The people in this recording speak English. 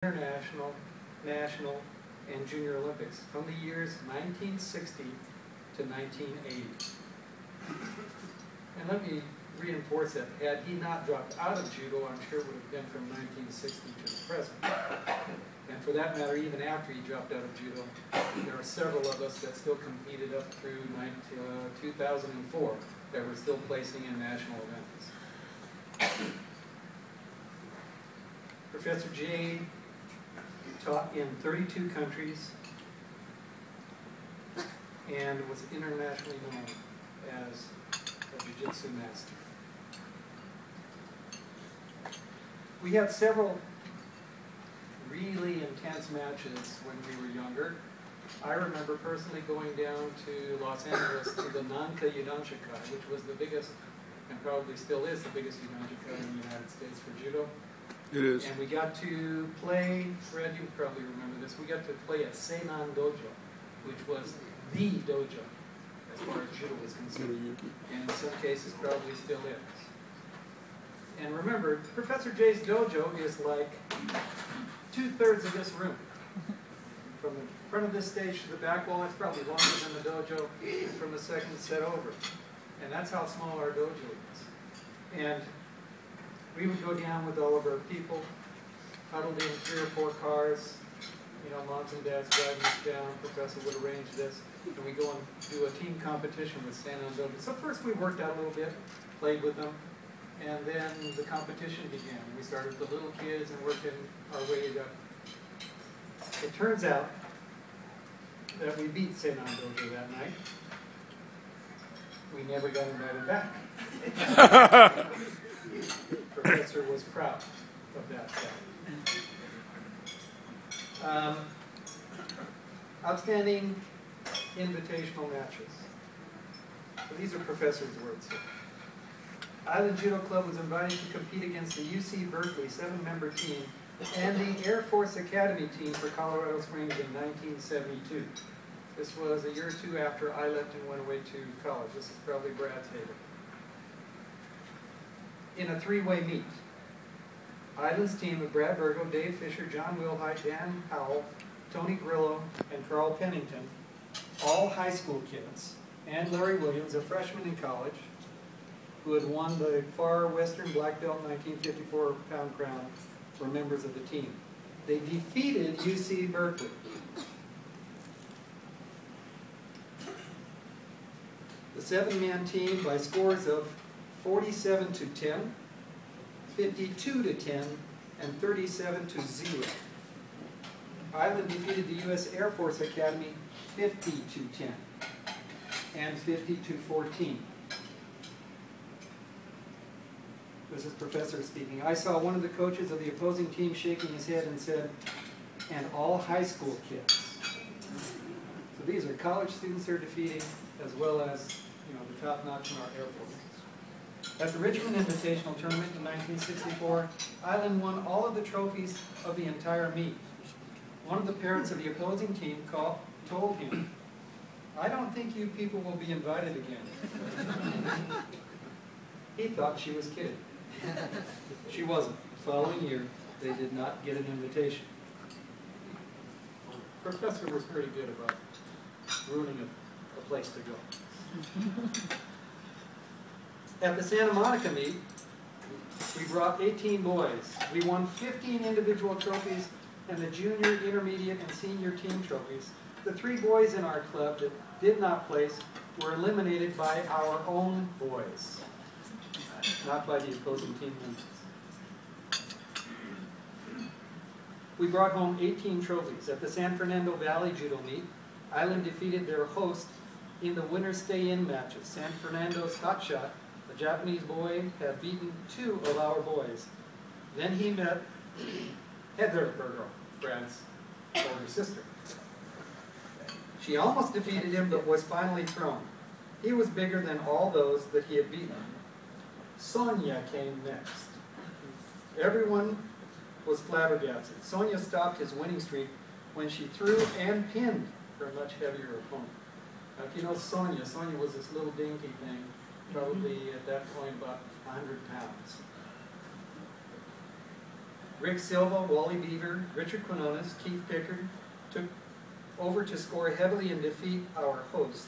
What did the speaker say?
International, National, and Junior Olympics from the years 1960 to 1980. And let me reinforce that. Had he not dropped out of judo, I'm sure it would have been from 1960 to the present. And for that matter, even after he dropped out of judo, there are several of us that still competed up through 2004 that were still placing in national events. Professor Jay taught in 32 countries and was internationally known as a jiu-jitsu master. We had several really intense matches when we were younger. I remember personally going down to Los Angeles to the Nanka Yudanshikai, which was the biggest, and probably still is the biggest Yudanshikai in the United States for judo. It is. And we got to play, Fred, you probably remember this, we got to play at Seinan Dojo, which was the dojo, as far as judo was concerned. And in some cases probably still is. And remember, Professor Jay's dojo is like 2/3 of this room. From the front of this stage to the back wall, it's probably longer than the dojo, and from the second set over. And that's how small our dojo is. And we would go down with all of our people, huddled in 3 or 4 cars, moms and dads driving us down, professor would arrange this, and we go and do a team competition with San Antonio. So first we worked out a little bit, played with them, and then the competition began. We started with the little kids and working our way up. It turns out that we beat San Antonio that night. We never got invited back. Professor was proud of that fact. Outstanding invitational matches. So these are Professor's words here. Island Judo Club was invited to compete against the UC Berkeley 7-member team and the Air Force Academy team for Colorado Springs in 1972. This was a year or 2 after I left and went away to college. This is probably Brad's heyday. In a 3-way meet. Island's team of Brad Burgo, Dave Fisher, John Wilhite, Dan Howell, Tony Grillo, and Carl Pennington, all high school kids, and Larry Williams, a freshman in college, who had won the Far Western Black Belt 1954 pound crown, were members of the team. They defeated UC Berkeley. The 7-man team by scores of 47-10, 52-10, and 37-0. Island defeated the U.S. Air Force Academy 50-10 and 50-14. This is Professor speaking. I saw one of the coaches of the opposing team shaking his head and said, "And all high school kids." So these are college students they're defeating, as well as the top notch in our Air Force. At the Richmond Invitational Tournament in 1964, Island won all of the trophies of the entire meet. One of the parents of the opposing team told him, "I don't think you people will be invited again." He thought she was kidding. She wasn't. The following year, they did not get an invitation. Professor was pretty good about ruining a place to go. At the Santa Monica meet, we brought 18 boys. We won 15 individual trophies and the junior, intermediate, and senior team trophies. The 3 boys in our club that did not place were eliminated by our own boys, not by the opposing team members. We brought home 18 trophies. At the San Fernando Valley Judo meet, Island defeated their host in the winner stay-in matches. San Fernando's hotshot, a Japanese boy, had beaten 2 of our boys. Then he met Heather Burgo, Brad's older sister. She almost defeated him, but was finally thrown. He was bigger than all those that he had beaten. Sonia came next. Everyone was flabbergasted. Sonia stopped his winning streak when she threw and pinned her much heavier opponent. Now, if you know Sonia, Sonia was this little dinky thing, probably at that point about 100 pounds. Rick Silva, Wally Beaver, Richard Quinones, Keith Pickard took over to score heavily and defeat our host,